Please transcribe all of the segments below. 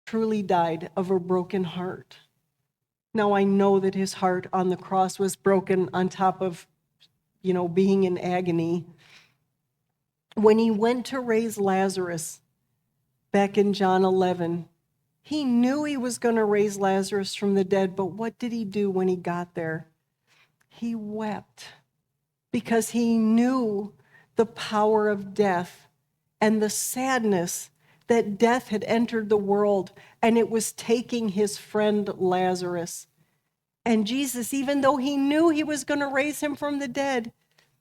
truly died of a broken heart. Now I know that his heart on the cross was broken on top of, being in agony. When he went to raise Lazarus back in John 11, he knew he was going to raise Lazarus from the dead, but what did he do when he got there? He wept because he knew the power of death and the sadness that death had entered the world and it was taking his friend Lazarus. And Jesus, even though he knew he was going to raise him from the dead,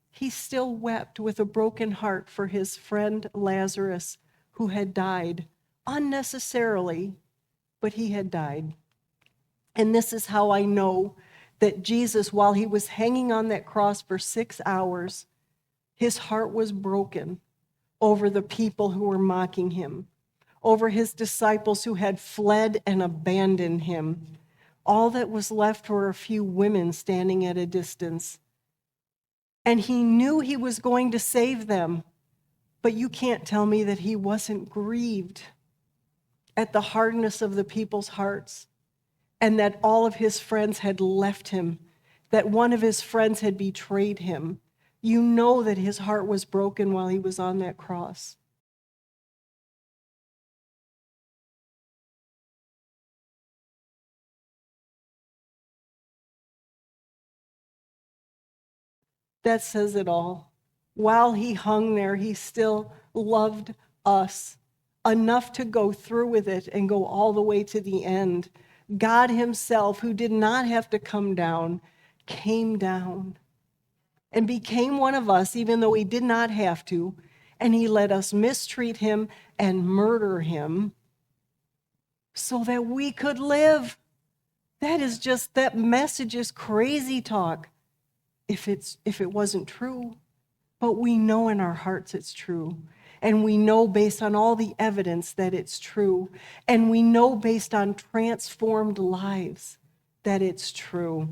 he still wept with a broken heart for his friend Lazarus, who had died unnecessarily, but he had died. And this is how I know that Jesus, while he was hanging on that cross for 6 hours, his heart was broken over the people who were mocking him, over his disciples who had fled and abandoned him. All that was left were a few women standing at a distance. And he knew he was going to save them, but you can't tell me that he wasn't grieved at the hardness of the people's hearts, and that all of his friends had left him, that one of his friends had betrayed him. You know that his heart was broken while he was on that cross. That says it all. While he hung there, he still loved us enough to go through with it and go all the way to the end. God himself, who did not have to come down, came down and became one of us, even though he did not have to. And he let us mistreat him and murder him so that we could live. That message is crazy talk if it wasn't true. But we know in our hearts it's true. And we know based on all the evidence that it's true. And we know based on transformed lives that it's true.